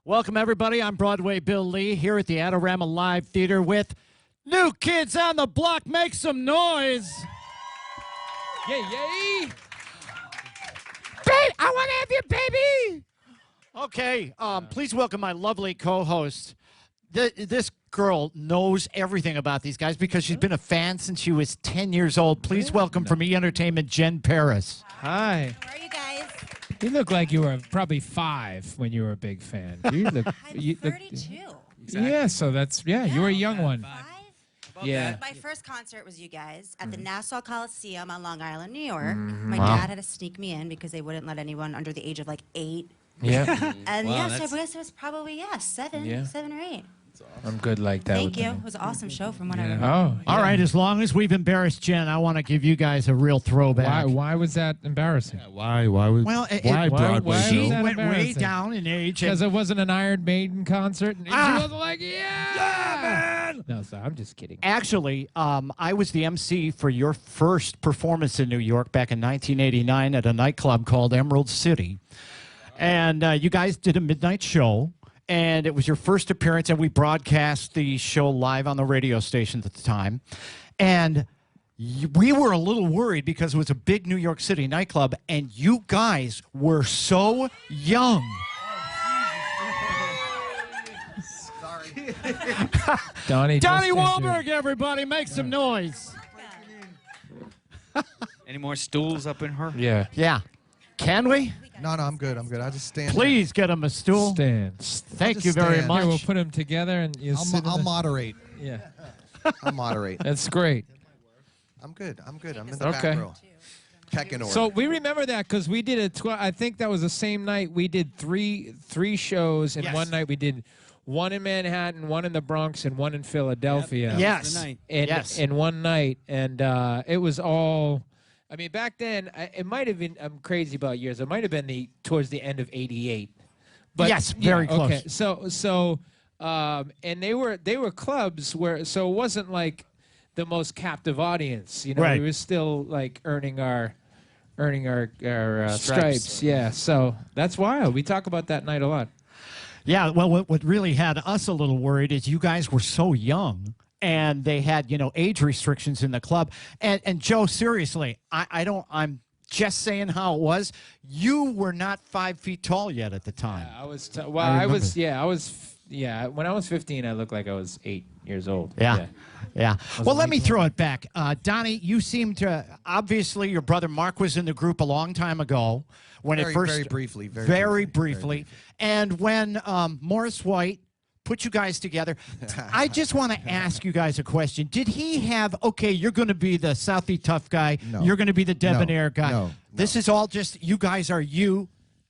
Welcome, everybody. I'm Broadway Bill Lee here at the Adorama Live Theatre with New Kids on the Block. Make some noise. Yay, yay. Babe, I want to have you, baby. Okay, please welcome my lovely co-host. This girl knows everything about these guys because she's been a fan since she was 10 years old. Please welcome from E! Entertainment, Jen Paris. Hi. How are you guys? You look like you were probably 5 when you were a big fan. You look, I'm 32. Yeah, so that's, you were a young one. 5? Yeah. My first concert was you guys at the Nassau Coliseum on Long Island, New York. My Wow. dad had to sneak me in because they wouldn't let anyone under the age of like 8. Yeah. And Wow, so I that's- guess it was probably, 7 or 8. I'm good like that. Thank with you. the- It was an awesome show from what I remember. Oh, All right, as long as we've embarrassed Jen, I want to give you guys a real throwback. Why was that embarrassing? Why was? Well, why Broadway? why she was that went way embarrassing? down in age. Because And it wasn't an Iron Maiden concert, and she Ah! wasn't like, yeah, man. No, so I'm just kidding. actually, I was the MC for your first performance in New York back in 1989 at a nightclub called Emerald City. And you guys did a midnight show. And it was your first appearance, and we broadcast the show live on the radio station at the time. And we were a little worried because it was a big New York City nightclub, and you guys were so young. Donnie Wahlberg, everybody, make some noise. Any more stools up in her? Yeah. Yeah. Can we? No, I'm good. I'm good. I just stand. Please get him a stool. Stand. Thank just you very stand. much. Here, we'll put them together, and you sit. I'll moderate. Yeah. I'll moderate. That's great. I'm good. I'm good. I'm in the Okay. back row. Pecking order. So we remember that because we did I think that was the same night we did three shows, and Yes. one night we did one in Manhattan, one in the Bronx, and one in Philadelphia. Yes. In one night, and it was all. I mean, back then it might have been. I'm crazy about years. It might have been towards the end of '88. But Yes, very close. Okay, so and they were clubs where, so it wasn't like the most captive audience. You know, Right. we were still like earning our Stripes. stripes. Yeah, so that's wild. We talk about that night a lot. Yeah, well, what really had us a little worried is you guys were so young, and they had, age restrictions in the club. And Joe, seriously, I'm just saying how it was. You were not 5 feet tall yet at the time. I was. When I was 15, I looked like I was 8 years old. Yeah. Well, let me throw it back. Donnie, you seem to, obviously, your brother Mark was in the group a long time ago. When very, it first, very briefly. Very briefly. And when Morris White put you guys together, I just want to ask you guys a question. Did he have, okay, you're going to be the Southie tough guy, No. you're going to be the debonair guy. No. This is all just, you guys are you,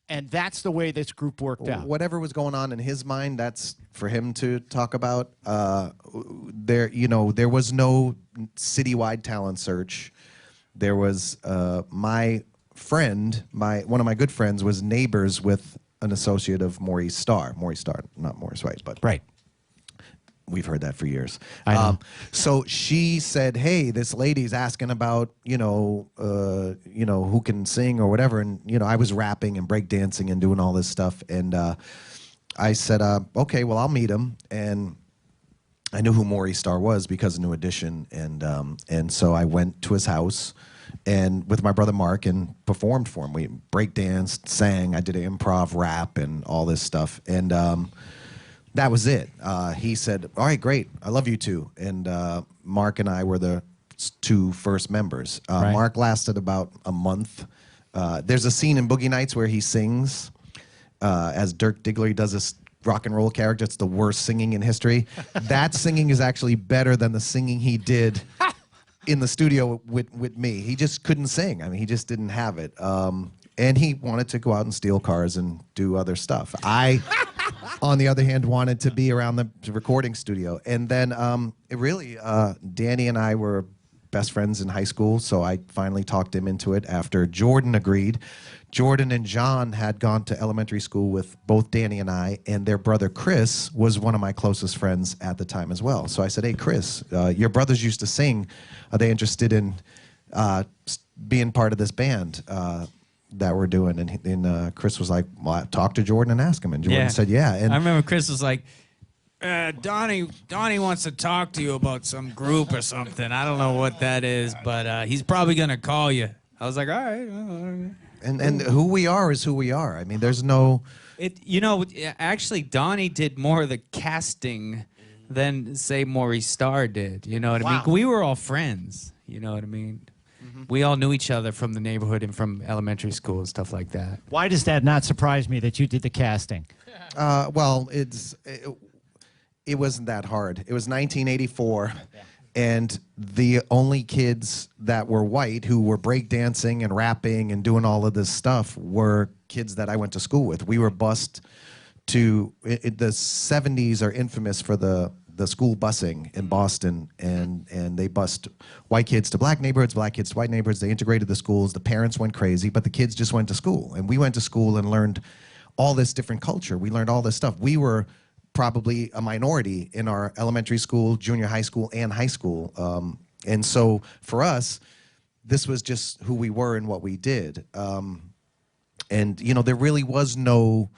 and that's the way this group worked out. Whatever was going on in his mind, that's for him to talk about. There was no citywide talent search. There was my friend, one of my good friends, was neighbors with an associate of Maurice Starr. Maurice Starr, not Morris White, but Right. we've heard that for years. I know. So she said, "Hey, this lady's asking about, who can sing or whatever." And I was rapping and breakdancing and doing all this stuff. And I said, "Okay, well, I'll meet him." And I knew who Maurice Starr was because of New Edition, and so I went to his house, and with my brother Mark, and performed for him. We breakdanced, sang, I did an improv rap and all this stuff, and that was it. He said, "All right, great, I love you two." And Mark and I were the 2 first members. Right. Mark lasted about a month. There's a scene in Boogie Nights where he sings as Dirk Diggler. He does this rock and roll character. It's the worst singing in history. That singing is actually better than the singing he did in the studio with me. He just couldn't sing. I mean, he just didn't have it. And he wanted to go out and steal cars and do other stuff. I, on the other hand, wanted to be around the recording studio. And then Danny and I were best friends in high school, so I finally talked him into it after Jordan agreed. Jordan and John had gone to elementary school with both Danny and I, and their brother Chris was one of my closest friends at the time as well. So I said, "Hey, Chris, your brothers used to sing. Are they interested in being part of this band?" that we're doing. And Chris was like, well, talk to Jordan and ask him. And Jordan said, yeah. And I remember Chris was like, Donnie wants to talk to you about some group or something. I don't know what that is, but he's probably going to call you. I was like, all right. and who we are is who we are. I mean, there's no... Actually, Donnie did more of the casting than, say, Maurice Starr did. You know what I mean? We were all friends. You know what I mean? We all knew each other from the neighborhood and from elementary school and stuff like that. Why does that not surprise me that you did the casting? Well, it wasn't that hard. It was 1984, and the only kids that were white who were breakdancing and rapping and doing all of this stuff were kids that I went to school with. We were bused to... the 70s are infamous for the school busing in Boston, and they bused white kids to black neighborhoods, black kids to white neighborhoods. They integrated the schools. The parents went crazy, but the kids just went to school. And we went to school and learned all this different culture. We learned all this stuff. We were probably a minority in our elementary school, junior high school, and high school. And so for us, this was just who we were and what we did. And, there really was no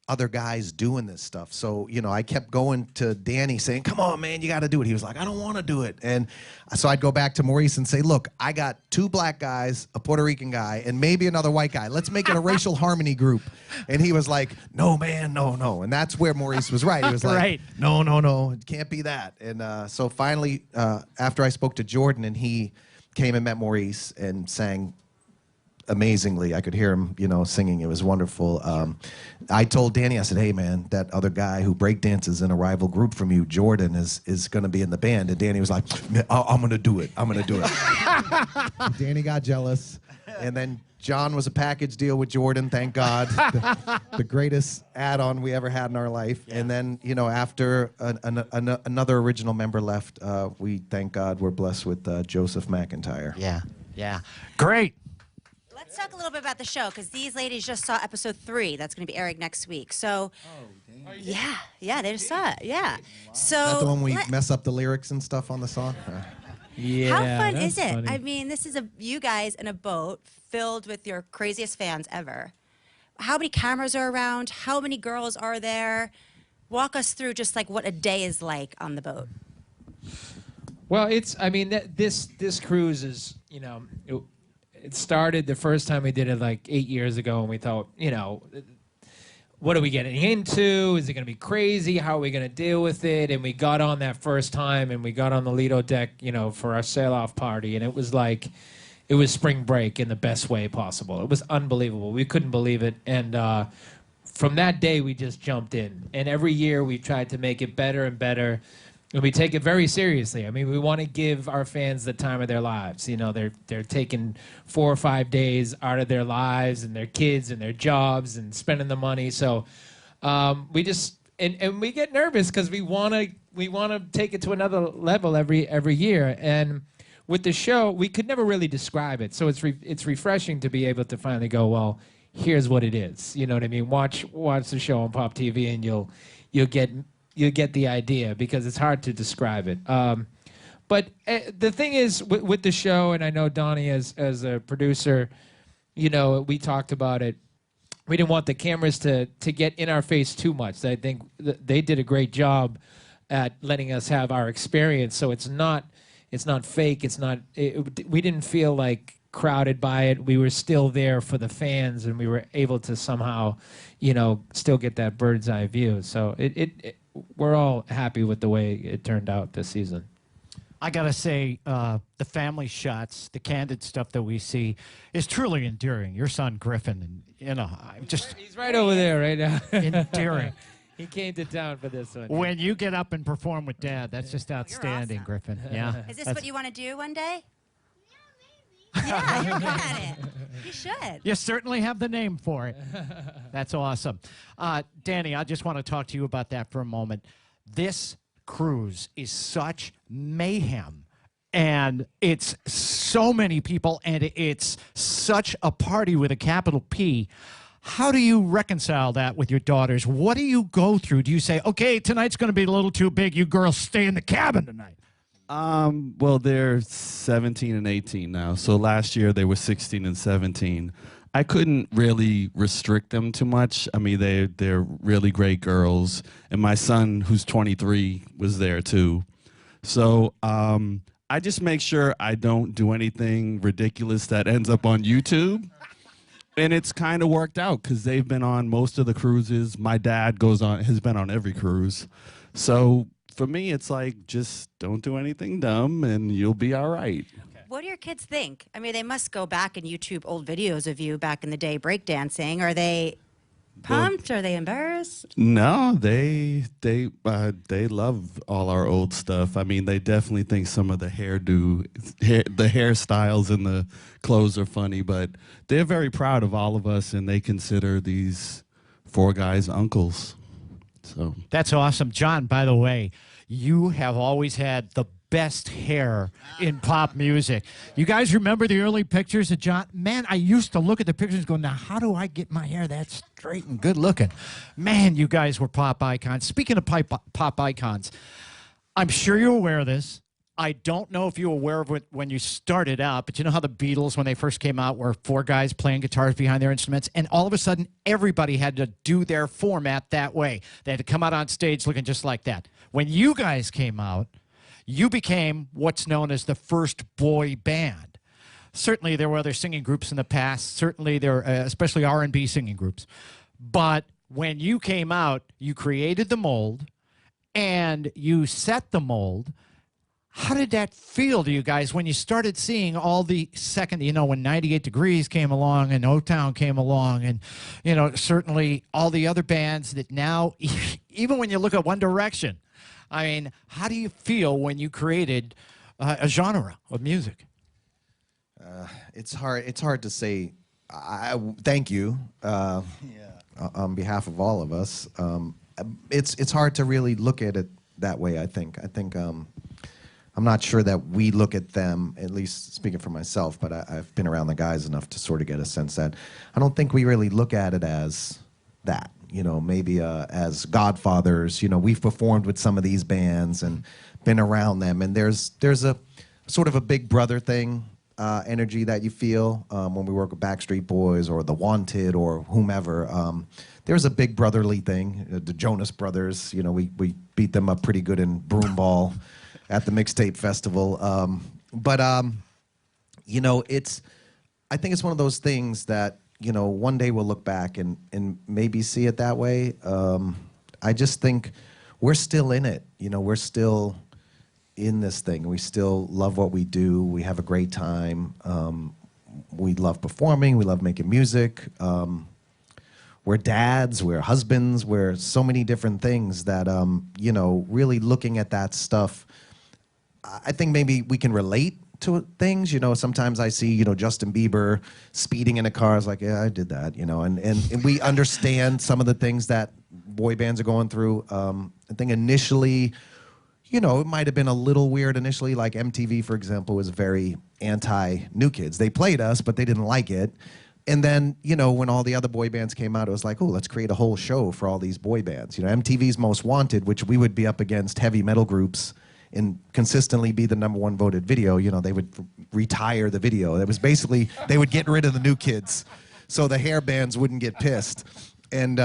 other guys doing this stuff. So, I kept going to Danny saying, come on, man, you got to do it. He was like, I don't want to do it. And so I'd go back to Maurice and say, look, I got 2 black guys, a Puerto Rican guy, and maybe another white guy. Let's make it a racial harmony group. And he was like, no, man, no. And that's where Maurice was right. He was like, no, it can't be that. And so finally, after I spoke to Jordan and he came and met Maurice and sang amazingly. I could hear him, singing. It was wonderful. I told Danny, I said, hey, man, that other guy who breakdances in a rival group from you, Jordan, is going to be in the band. And Danny was like, I'm going to do it. I'm going to do it. Danny got jealous. And then John was a package deal with Jordan, thank God. The greatest add-on we ever had in our life. Yeah. And then, after another original member left, we, thank God, were blessed with Joseph McIntyre. Yeah. Great. Let's talk a little bit about the show, because these ladies just saw episode 3. That's going to be airing next week. So, yeah, they just saw it. Yeah. So is that the one we mess up the lyrics and stuff on the song? Yeah. How fun is it? Funny. I mean, this is you guys in a boat filled with your craziest fans ever. How many cameras are around? How many girls are there? Walk us through just like what a day is like on the boat. Well, this cruise is, it started the first time we did it like 8 years ago, and we thought, what are we getting into? Is it going to be crazy? How are we going to deal with it? And we got on that first time, and we got on the Lido deck, for our sail-off party, and it was like, it was spring break in the best way possible. It was unbelievable. We couldn't believe it, and from that day, we just jumped in. And every year, we tried to make it better and better. And we take it very seriously. I mean, we want to give our fans the time of their lives. They're taking 4 or 5 days out of their lives and their kids and their jobs and spending the money. So we just and we get nervous because we want to take it to another level every year. And with the show, we could never really describe it. So it's refreshing to be able to finally go, well, here's what it is. You know what I mean? Watch the show on Pop TV, and you'll get the idea, because it's hard to describe it. But the thing is, with the show, and I know Donnie as a producer, we talked about it. We didn't want the cameras to get in our face too much. I think they did a great job at letting us have our experience. So it's not fake. We didn't feel like crowded by it. We were still there for the fans, and we were able to somehow, still get that bird's eye view. So we're all happy with the way it turned out this season. I gotta say, the family shots, the candid stuff that we see, is truly endearing. Your son Griffin, and he's right over there right now. endearing. He came to town for this one. When you get up and perform with Dad, that's just outstanding, awesome. Griffin. Yeah. Is this what you want to do one day? Yeah, you're good at it. You should. You certainly have the name for it. That's awesome. Danny, I just want to talk to you about that for a moment. This cruise is such mayhem, and it's so many people, and it's such a party with a capital P. How do you reconcile that with your daughters? What do you go through? Do you say, okay, tonight's going to be a little too big. You girls stay in the cabin tonight? Well, they're 17 and 18 now. So last year they were 16 and 17. I couldn't really restrict them too much. I mean, they're really great girls, and my son, who's 23, was there too. So I just make sure I don't do anything ridiculous that ends up on YouTube. And it's kind of worked out because they've been on most of the cruises. My dad has been on every cruise. So for me, it's like, just don't do anything dumb and you'll be all right. What do your kids think? I mean, they must go back and YouTube old videos of you back in the day breakdancing. Are they pumped? Are they embarrassed? No, they love all our old stuff. I mean, they definitely think some of the the hairstyles and the clothes are funny, but they're very proud of all of us, and they consider these four guys uncles. So That's awesome. John, by the way, you have always had the best hair in pop music. You guys remember the early pictures of John? Man, I used to look at the pictures and go, now how do I get my hair that straight and good looking? Man, you guys were pop icons. Speaking of pop icons, I'm sure you're aware of this. I don't know if you were aware of it when you started out, but you know how the Beatles, when they first came out, were four guys playing guitars behind their instruments, and all of a sudden, everybody had to do their format that way. They had to come out on stage looking just like that. When you guys came out, you became what's known as the first boy band. Certainly, there were other singing groups in the past. Certainly, there, especially R&B singing groups. But when you came out, you created the mold, and you set the mold. How did that feel to you guys when you started seeing all the second, when 98 Degrees came along and O-Town came along and, certainly all the other bands that now, even when you look at One Direction, I mean, how do you feel when you created a genre of music? It's hard to say. Thank you on behalf of all of us. It's hard to really look at it that way. I think I'm not sure that we look at them, at least speaking for myself, but I've been around the guys enough to sort of get a sense that I don't think we really look at it as that. Maybe as godfathers. We've performed with some of these bands and been around them, and there's a sort of a big brother thing, energy that you feel when we work with Backstreet Boys or The Wanted or whomever. There's a big brotherly thing. The Jonas Brothers, we beat them up pretty good in broomball at the Mixtape Festival. I think it's one of those things that, one day we'll look back and maybe see it that way. I just think we're still in it. We're still in this thing. We still love what we do. We have a great time. We love performing. We love making music. We're dads. We're husbands. We're so many different things that, really looking at that stuff, I think maybe we can relate to things. Sometimes I see, Justin Bieber speeding in a car. It's like, yeah, I did that, and we understand some of the things that boy bands are going through. I think initially, it might have been a little weird initially, like MTV, for example, was very anti-New Kids. They played us, but they didn't like it. And then, when all the other boy bands came out, it was like, oh, let's create a whole show for all these boy bands. MTV's Most Wanted, which we would be up against heavy metal groups and consistently be the #1 voted video. They would retire the video. It was basically, they would get rid of the New Kids so the hair bands wouldn't get pissed. And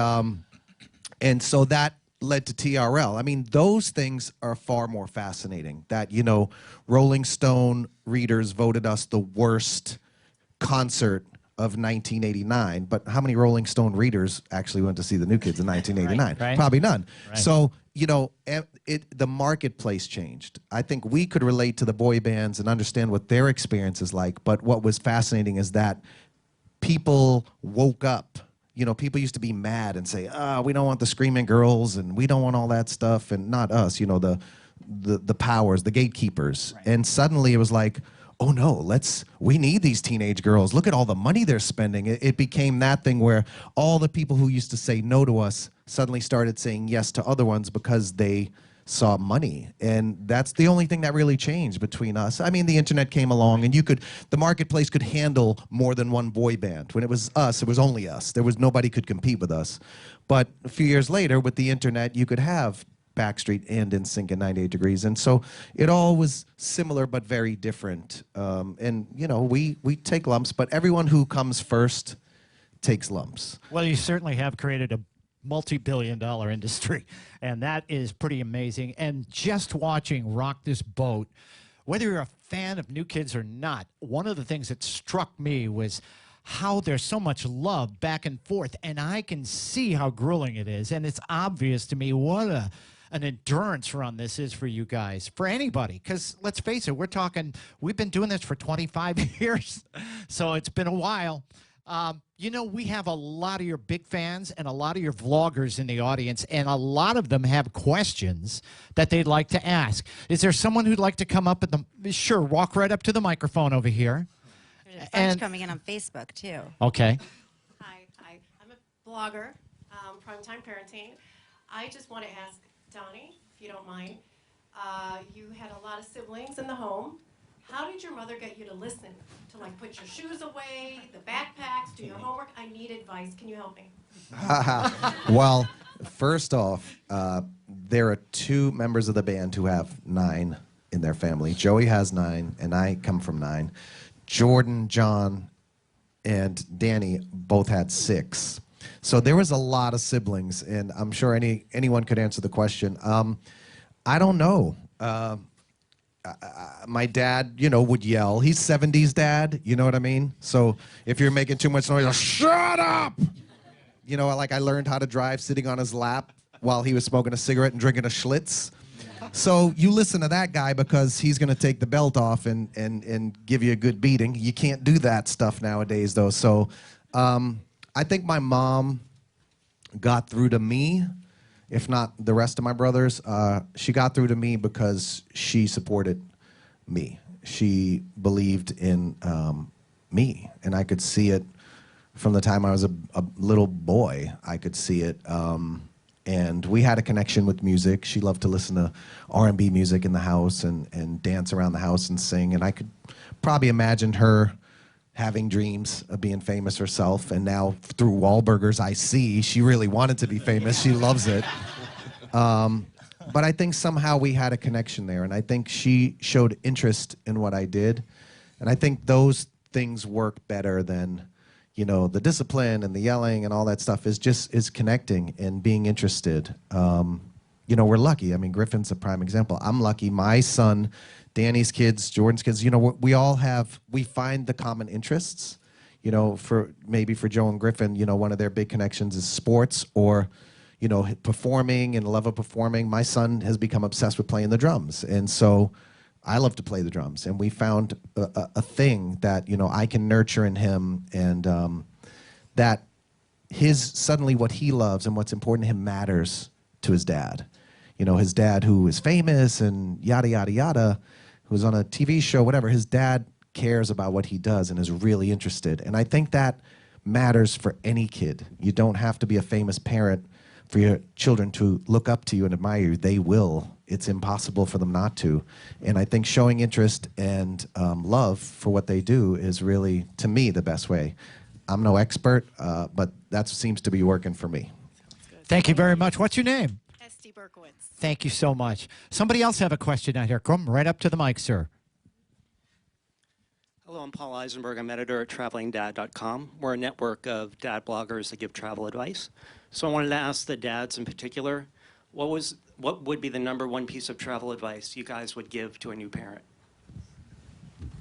so that led to TRL. I mean, those things are far more fascinating. That, Rolling Stone readers voted us the worst concert of 1989, but how many Rolling Stone readers actually went to see the New Kids in 1989? Right. Probably none. Right. So, the marketplace changed. I think we could relate to the boy bands and understand what their experience is like, but what was fascinating is that people woke up. People used to be mad and say, we don't want the screaming girls and we don't want all that stuff, and not us, the powers, the gatekeepers. Right. And suddenly it was like, oh no, we need these teenage girls. Look at all the money they're spending. It became that thing where all the people who used to say no to us suddenly started saying yes to other ones because they saw money. And that's the only thing that really changed between us. I mean, the internet came along and the marketplace could handle more than one boy band. When it was us, it was only us. Nobody could compete with us. But a few years later, with the internet, you could have Backstreet and NSYNC and 98 Degrees, and so it all was similar but very different. And we take lumps, but everyone who comes first takes lumps. Well, you certainly have created a multi-billion-dollar industry, and that is pretty amazing. And just watching Rock This Boat, whether you're a fan of New Kids or not, one of the things that struck me was how there's so much love back and forth, and I can see how grueling it is, and it's obvious to me what an endurance run this is for you guys, for anybody, because let's face it, we've been doing this for 25 years, so it's been a while. You know, we have a lot of your big fans and a lot of your vloggers in the audience, and a lot of them have questions that they'd like to ask. Is there someone who'd like to come up at the, sure, walk right up to the microphone over here. There's a bunch coming in on Facebook, too. Okay. Hi. I'm a blogger, Primetime Parenting. I just want to ask Donnie, if you don't mind, you had a lot of siblings in the home. How did your mother get you to listen? To like put your shoes away, the backpacks, do your homework? I need advice. Can you help me? Well, first off, there are 2 members of the band who have 9 in their family. Joey has 9, and I come from 9. Jordan, John, and Danny both had 6. So there was a lot of siblings, and I'm sure anyone could answer the question. I don't know. My dad, would yell. He's 70s dad, you know what I mean? So if you're making too much noise, shut up! Like I learned how to drive sitting on his lap while he was smoking a cigarette and drinking a Schlitz. So you listen to that guy because he's going to take the belt off and give you a good beating. You can't do that stuff nowadays, though. So I think my mom got through to me, if not the rest of my brothers. She got through to me because she supported me. She believed in me, and I could see it from the time I was a little boy. I could see it. And we had a connection with music. She loved to listen to R&B music in the house and dance around the house and sing. And I could probably imagine her having dreams of being famous herself. And now through Wahlburgers, I see she really wanted to be famous. She loves it. But I think somehow we had a connection there. And I think she showed interest in what I did. And I think those things work better than the discipline and the yelling and all that stuff is connecting and being interested. We're lucky. I mean, Griffin's a prime example. I'm lucky. My son, Danny's kids, Jordan's kids, we find the common interests. For Joe and Griffin, one of their big connections is sports or, performing and love of performing. My son has become obsessed with playing the drums. And so I love to play the drums, and we found a thing that I can nurture in him, and that suddenly what he loves and what's important to him matters to his dad. His dad who is famous and yada yada yada, who's on a TV show, whatever. His dad cares about what he does and is really interested, and I think that matters for any kid. You don't have to be a famous parent for your children to look up to you and admire you. They will. It's impossible for them not to. And I think showing interest and love for what they do is really, to me, the best way. I'm no expert, but that seems to be working for me. Thank you very much. What's your name? Esty Berkowitz. Thank you so much. Somebody else have a question out here. Come right up to the mic, sir. Hello, I'm Paul Eisenberg. I'm editor at travelingdad.com. We're a network of dad bloggers that give travel advice. So I wanted to ask the dads in particular, what would be the #1 piece of travel advice you guys would give to a new parent?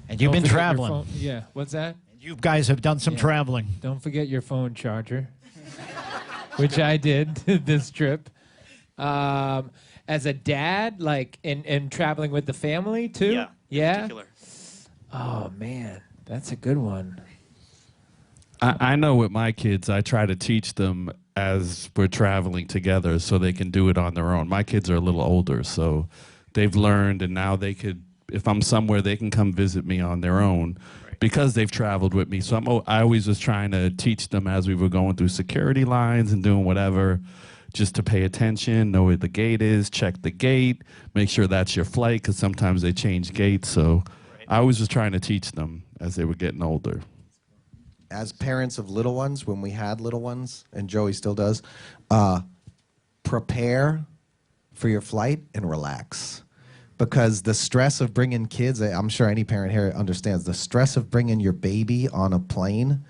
And you've been traveling. Yeah, what's that? You guys have done some traveling. Don't forget your phone charger, which I did this trip. As a dad, like, and traveling with the family, too? Yeah, yeah? in particular. Oh, man, that's a good one. I know with my kids, I try to teach them as we're traveling together so they can do it on their own. My kids are a little older, so they've learned, and now they could, if I'm somewhere, they can come visit me on their own because they've traveled with me. So I always was trying to teach them as we were going through security lines and doing whatever, just to pay attention, know where the gate is, check the gate, make sure that's your flight, because sometimes they change gates. So I always was trying to teach them as they were getting older. As parents of little ones, when we had little ones, and Joey still does, prepare for your flight and relax. Because the stress of bringing kids, I'm sure any parent here understands, the stress of bringing your baby on a plane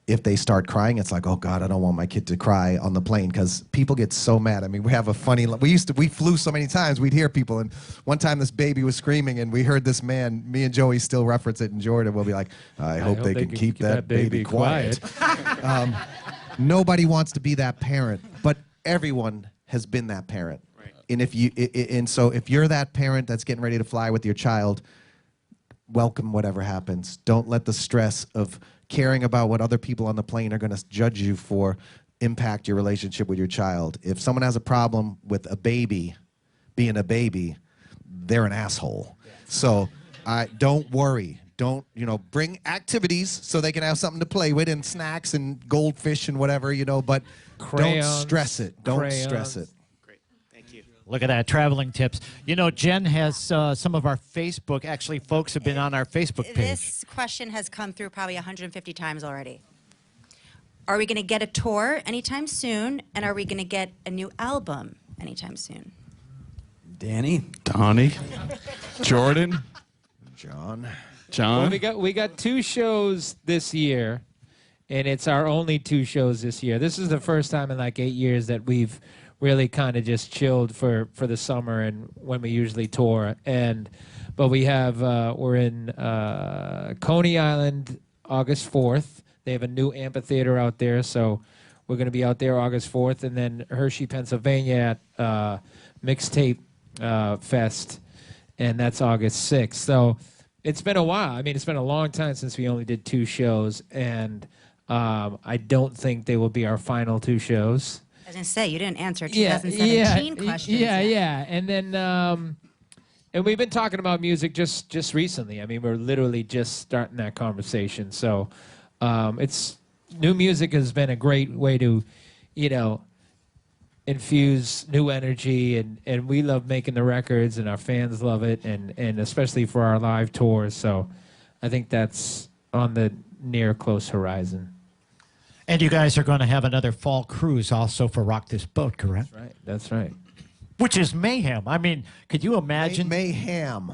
if they start crying, it's like, oh God, I don't want my kid to cry on the plane, because people get so mad. I mean, we have a funny, we flew so many times, we'd hear people, and one time this baby was screaming, and we heard this man, me and Joey still reference it in Jordan, we'll be like, I hope they can keep that baby quiet. Nobody wants to be that parent, but everyone has been that parent. Right. And so if you're that parent that's getting ready to fly with your child, welcome whatever happens. Don't let the stress of caring about what other people on the plane are going to judge you for impact your relationship with your child. If someone has a problem with a baby being a baby, they're an asshole. So don't worry. Don't, bring activities so they can have something to play with, and snacks and goldfish and whatever, but Crayons, don't stress it. Don't stress it. Great, thank you. Look at that, traveling tips. Jen has some of our Facebook, actually folks have been on our Facebook page. This question has come through probably 150 times already. Are we going to get a tour anytime soon? And are we going to get a new album anytime soon? Danny? Donnie? Jordan? John? John? Well, we got 2 shows this year, and it's our only 2 shows this year. This is the first time in like 8 years that we've really kind of just chilled for the summer and when we usually tour. But we have we're in Coney Island August 4th. They have a new amphitheater out there, so we're going to be out there August 4th, and then Hershey, Pennsylvania at Mixtape Fest, and that's August 6th. So it's been a while. I mean, it's been a long time since we only did 2 shows, and I don't think they will be our final 2 shows. I was going to say, you didn't answer 2017 questions. Yeah. And then, and we've been talking about music just recently. I mean, we're literally just starting that conversation. So new music has been a great way to, infuse new energy, and we love making the records, and our fans love it, and especially for our live tours. So I think that's on the near close horizon. And you guys are going to have another fall cruise also for Rock This Boat, correct? That's right. Which is mayhem. I mean, could you imagine? Mayhem.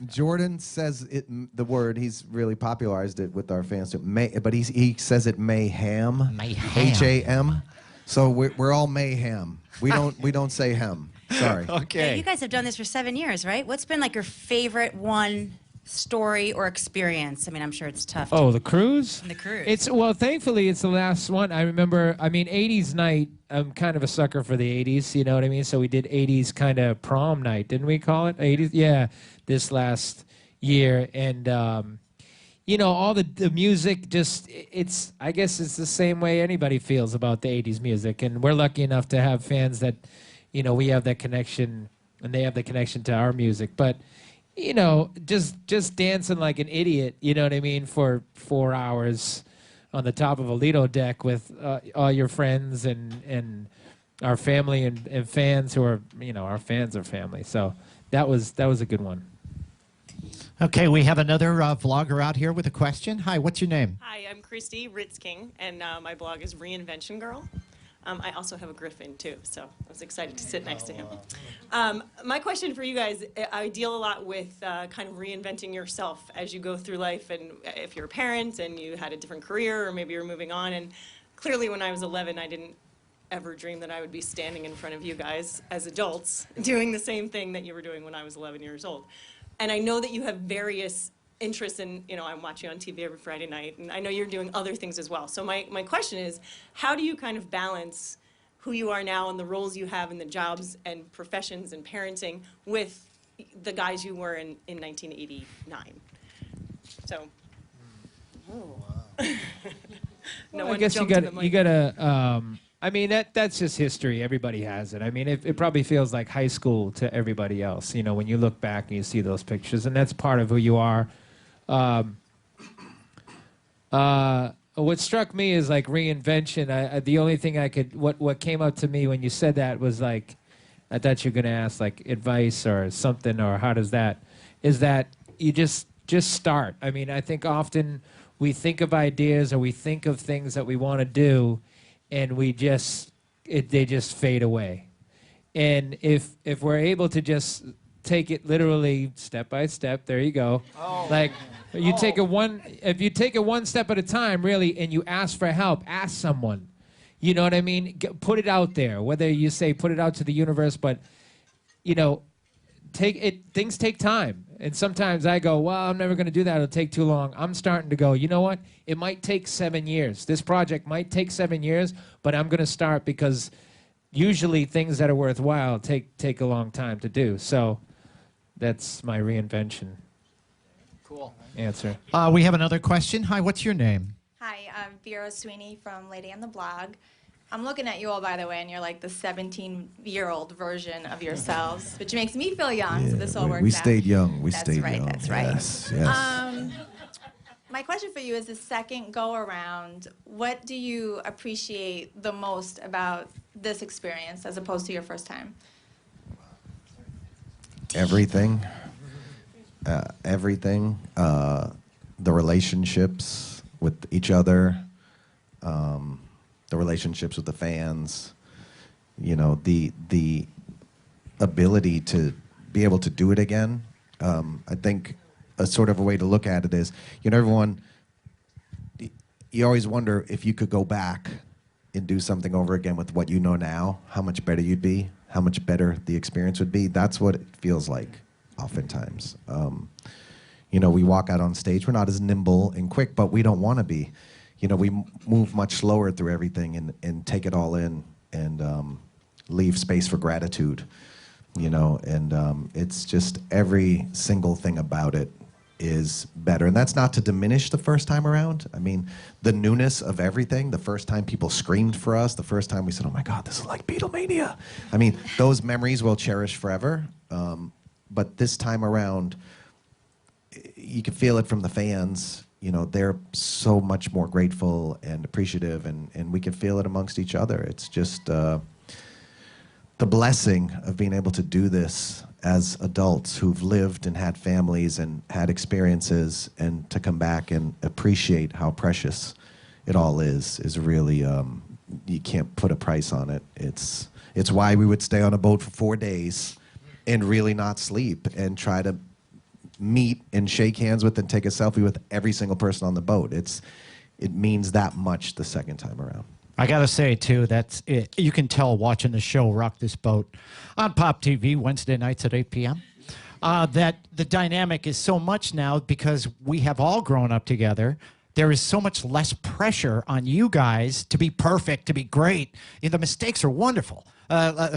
Jordan says it, the word, he's really popularized it with our fans too. But he says it mayhem. Mayhem. H-A-M. So we're all mayhem. We don't say hem. Sorry. Okay. Yeah, you guys have done this for 7 years, right? What's been like your favorite one story or experience? I mean, I'm sure it's tough. Oh, the cruise? The cruise. Thankfully, it's the last one. I remember, 80s night, I'm kind of a sucker for the 80s, you know what I mean? So we did 80s kind of prom night, didn't we call it? 80s? Yeah, this last year. And, all the music just, I guess it's the same way anybody feels about the 80s music. And we're lucky enough to have fans that, we have that connection, and they have the connection to our music. But, just dancing like an idiot, you know what I mean, for 4 hours on the top of a Lido deck with all your friends and our family and fans who are, our fans are family. So that was a good one. Okay, we have another vlogger out here with a question. Hi, what's your name? Hi, I'm Christy Ritz King, and my blog is Reinvention Girl. I also have a griffin, too, so I was excited to sit next to him. My question for you guys, I deal a lot with kind of reinventing yourself as you go through life, and if you're a parent and you had a different career, or maybe you're moving on, and clearly when I was 11, I didn't ever dream that I would be standing in front of you guys as adults doing the same thing that you were doing when I was 11 years old. And I know that you have various interests in, I'm watching on TV every Friday night, and I know you're doing other things as well. So my question is, how do you kind of balance who you are now and the roles you have in the jobs and professions and parenting with the guys you were in 1989? So, I guess you gotta, that's just history. Everybody has it. I mean, it probably feels like high school to everybody else, when you look back and you see those pictures, and that's part of who you are. What struck me is like reinvention. The only thing what came up to me when you said that was like, I thought you were gonna ask like advice or something, or how does that, is that you just start. I mean, I think often we think of ideas or we think of things that we want to do, and they just fade away. And if we're able to just take it literally step by step. There you go. Like you take it if you take it one step at a time, really, and you ask for help, ask someone. You know what I mean? Put it out there. Whether you say put it out to the universe, but you know, things take time. And sometimes I go, well, I'm never going to do that. It'll take too long. I'm starting to go, you know what? It might take 7 years. This project might take 7 years, but I'm going to start because usually things that are worthwhile take a long time to do. So that's my reinvention. Cool. Answer. We have another question. Hi, what's your name? Hi, I'm Vera Sweeney from Lady on the Blog. I'm looking at you all, by the way, and you're like the 17-year-old version of yourselves, which makes me feel young, so this all works out. We stayed young. We That's stayed right, young. that's right. Yes, yes. My question for you is the second go-around, what do you appreciate the most about this experience as opposed to your first time? Everything. Everything. The relationships with each other. The relationships with the fans, you know, the ability to be able to do it again. I think a sort of a way to look at it is, you know, everyone, you always wonder if you could go back and do something over again with what you know now, how much better you'd be, how much better the experience would be. That's what it feels like oftentimes. You know, we walk out on stage, we're not as nimble and quick, but we don't want to be. You know, we move much slower through everything and take it all in and leave space for gratitude, you know, and it's just every single thing about it is better. And that's not to diminish the first time around. I mean, the newness of everything, the first time people screamed for us, the first time we said, oh my God, this is like Beatlemania. I mean, those memories we'll cherish forever. But this time around, you can feel it from the fans. You know, they're so much more grateful and appreciative, and we can feel it amongst each other. It's just the blessing of being able to do this as adults who've lived and had families and had experiences, and to come back and appreciate how precious it all is really, you can't put a price on it. It's why we would stay on a boat for 4 days and really not sleep and try to meet and shake hands with and take a selfie with every single person on the boat. It means that much the second time around. I got to say, too, that's it. You can tell watching the show Rock This Boat on Pop TV Wednesday nights at 8 p.m. That the dynamic is so much now because we have all grown up together. There is so much less pressure on you guys to be perfect, to be great. And the mistakes are wonderful.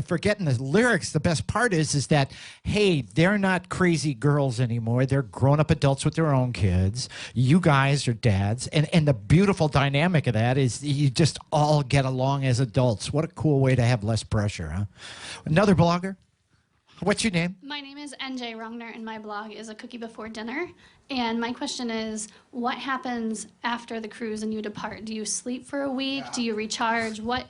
Forgetting the lyrics, the best part is that, hey, they're not crazy girls anymore. They're grown-up adults with their own kids. You guys are dads. And the beautiful dynamic of that is you just all get along as adults. What a cool way to have less pressure, huh? Another blogger? What's your name? My name is NJ Rungner, and my blog is A Cookie Before Dinner. And my question is, what happens after the cruise and you depart? Do you sleep for a week? Do you recharge? What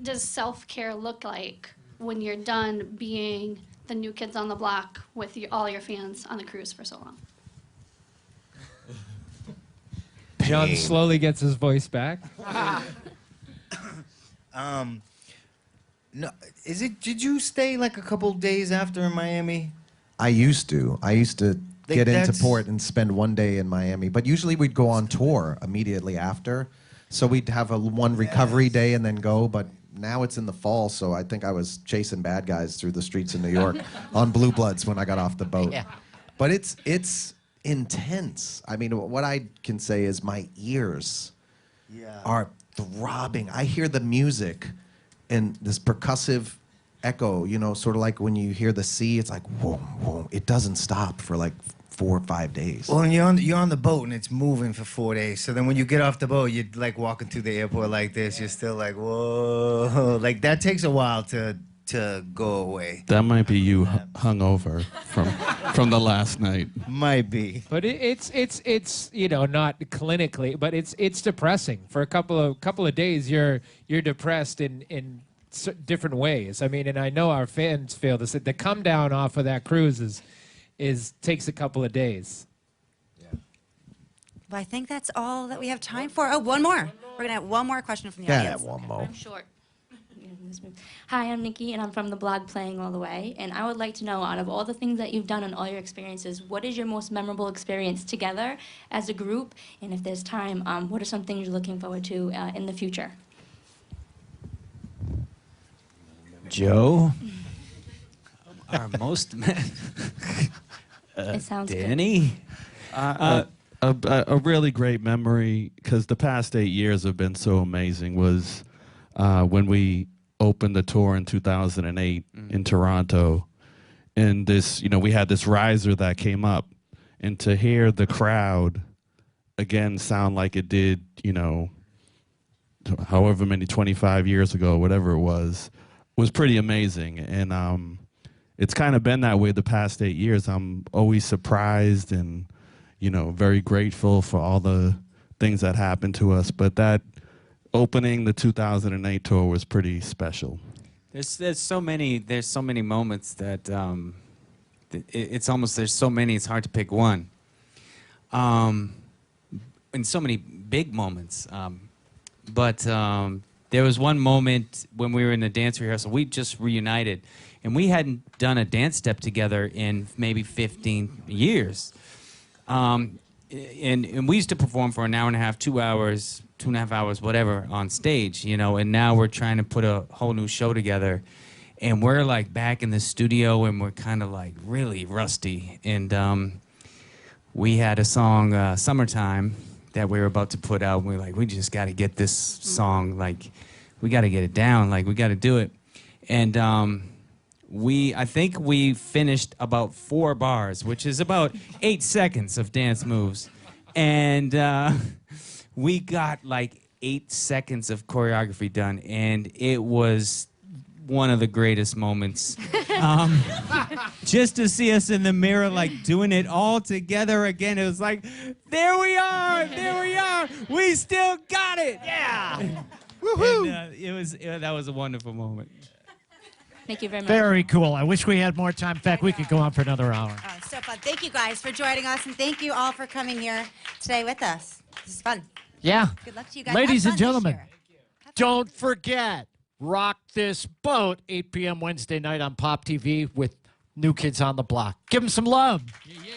does self-care look like when you're done being the new kids on the block with all your fans on the cruise for so long? John slowly gets his voice back. No, did you stay like a couple days after in Miami? I used to get into port and spend 1 day in Miami, but usually we'd go on tour immediately after. So we'd have one recovery day and then go, but now it's in the fall, so I think I was chasing bad guys through the streets of New York on Blue Bloods when I got off the boat. Yeah. But it's intense. I mean, what I can say is my ears are throbbing. I hear the music and this percussive echo, you know, sort of like when you hear the sea, it's like, whoa, whoa. It doesn't stop for like 4 or 5 days. Well, and you're on the boat and it's moving for 4 days. So then when you get off the boat, you're like walking through the airport like this. You're still like, whoa. Like that takes a while to go away. That might be you hungover from the last night. Might be. But it's you know, not clinically, but it's depressing. For a couple of days, you're depressed in different ways. I mean, and I know our fans feel this. The come down off of that cruise takes a couple of days. Well, I think that's all that we have time for. Oh, one more. We're going to have one more question from the audience. Yeah, one more. I'm short. Hi, I'm Nikki, and I'm from the blog Playing All the Way. And I would like to know, out of all the things that you've done and all your experiences, what is your most memorable experience together as a group? And if there's time, what are some things you're looking forward to in the future? Joe? Our most... It sounds good. Danny? A really great memory, because the past 8 years have been so amazing, was when we opened the tour in 2008 in Toronto. And this, we had this riser that came up, and to hear the crowd again sound like it did, however many, 25 years ago, whatever it was pretty amazing. And it's kind of been that way the past 8 years. I'm always surprised and very grateful for all the things that happened to us. But that opening the 2008 tour was pretty special. There's so many moments that there's so many, it's hard to pick one. And so many big moments. But there was one moment when we were in the dance rehearsal. We just reunited, and we hadn't done a dance step together in maybe 15 years. And we used to perform for an hour and a half, 2 hours, 2.5 hours, whatever, on stage, and now we're trying to put a whole new show together. And we're like back in the studio, and we're kind of like really rusty. And we had a song, Summertime, that we were about to put out. And we were like, we just got to get this song, like, we got to get it down, like, we got to do it. And I think we finished about 4 bars, which is about 8 seconds of dance moves. And we got like 8 seconds of choreography done, and it was one of the greatest moments. Just to see us in the mirror, like doing it all together again, it was like, there we are, we still got it, yeah. Woohoo! That was a wonderful moment. Thank you very much. Very cool. I wish we had more time. In fact, we could go on for another hour. Oh, so fun. Thank you guys for joining us, and thank you all for coming here today with us. This is fun. Yeah. Good luck to you guys. Ladies Have and fun this gentlemen, year. don't forget, Rock This Boat, 8 p.m. Wednesday night on Pop TV with New Kids on the Block. Give them some love. Yeah.